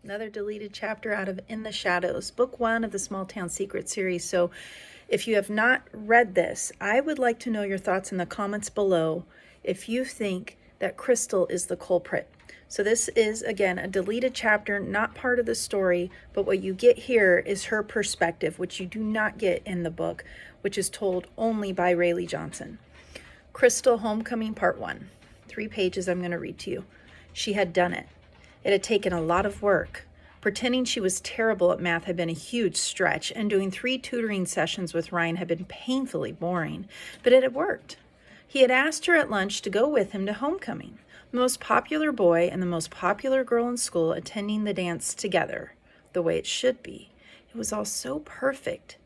Another deleted chapter out of In the Shadows, book 1 of the Small Town Secret series. So if you have not read this, I would like to know your thoughts in the comments below if you think that Crystal is the culprit. So this is, again, a deleted chapter, not part of the story, but what you get here is her perspective, which you do not get in the book, which is told only by Rayleigh Johnson. Crystal Homecoming Part 1. 3 pages I'm going to read to you. She had done it. It had taken a lot of work. Pretending she was terrible at math had been a huge stretch, and doing 3 tutoring sessions with Ryan had been painfully boring, but it had worked. He had asked her at lunch to go with him to homecoming, the most popular boy and the most popular girl in school attending the dance together, the way it should be. It was all so perfect.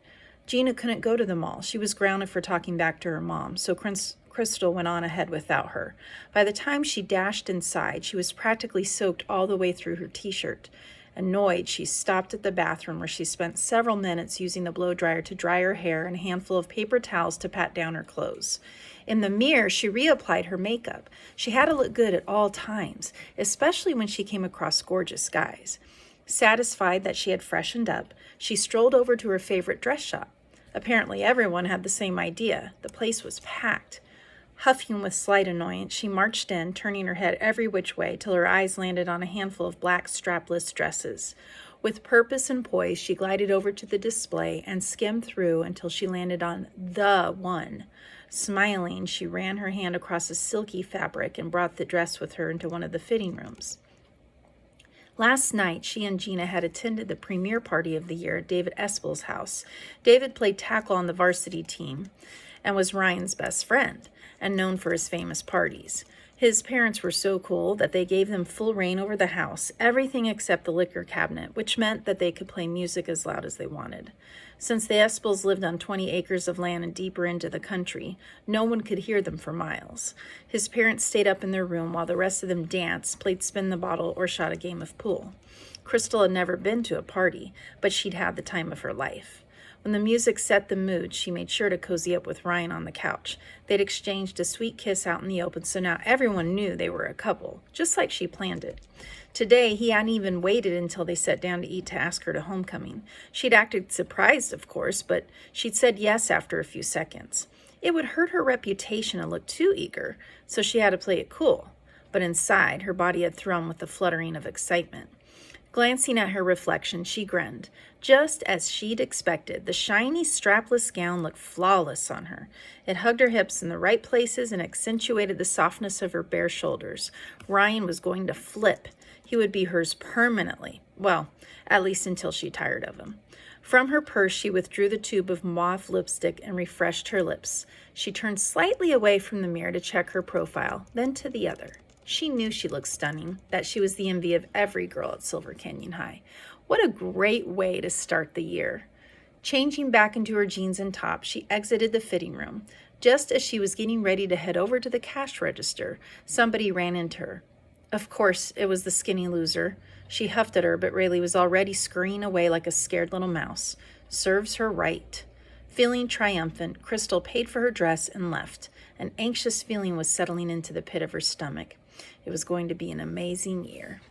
Gina couldn't go to the mall. She was grounded for talking back to her mom, so Crystal went on ahead without her. By the time she dashed inside, she was practically soaked all the way through her t-shirt. Annoyed, she stopped at the bathroom where she spent several minutes using the blow dryer to dry her hair and a handful of paper towels to pat down her clothes. In the mirror, she reapplied her makeup. She had to look good at all times, especially when she came across gorgeous guys. Satisfied that she had freshened up, she strolled over to her favorite dress shop. Apparently everyone had the same idea. The place was packed. Huffing with slight annoyance, she marched in, turning her head every which way till her eyes landed on a handful of black strapless dresses. With purpose and poise, she glided over to the display and skimmed through until she landed on the one. Smiling, she ran her hand across a silky fabric and brought the dress with her into one of the fitting rooms. Last night, she and Gina had attended the premiere party of the year at David Espel's house. David played tackle on the varsity team and was Ryan's best friend, and known for his famous parties. His parents were so cool that they gave them full reign over the house, everything except the liquor cabinet, which meant that they could play music as loud as they wanted. Since the Espels lived on 20 acres of land and deeper into the country, no one could hear them for miles. His parents stayed up in their room while the rest of them danced, played spin the bottle, or shot a game of pool. Crystal had never been to a party, but she'd had the time of her life. When the music set the mood, she made sure to cozy up with Ryan on the couch. They'd exchanged a sweet kiss out in the open, so now everyone knew they were a couple, just like she planned it. Today, he hadn't even waited until they sat down to eat to ask her to homecoming. She'd acted surprised, of course, but she'd said yes after a few seconds. It would hurt her reputation to look too eager, so she had to play it cool. But inside, her body had thrummed with the fluttering of excitement. Glancing at her reflection, she grinned. Just as she'd expected, the shiny, strapless gown looked flawless on her. It hugged her hips in the right places and accentuated the softness of her bare shoulders. Ryan was going to flip. He would be hers permanently. Well, at least until she tired of him. From her purse, she withdrew the tube of mauve lipstick and refreshed her lips. She turned slightly away from the mirror to check her profile, then to the other. She knew she looked stunning, that she was the envy of every girl at Silver Canyon High. What a great way to start the year. Changing back into her jeans and top, she exited the fitting room. Just as she was getting ready to head over to the cash register, somebody ran into her. Of course, it was the skinny loser. She huffed at her, but Rayleigh was already scurrying away like a scared little mouse. Serves her right. Feeling triumphant, Crystal paid for her dress and left. An anxious feeling was settling into the pit of her stomach. It was going to be an amazing year.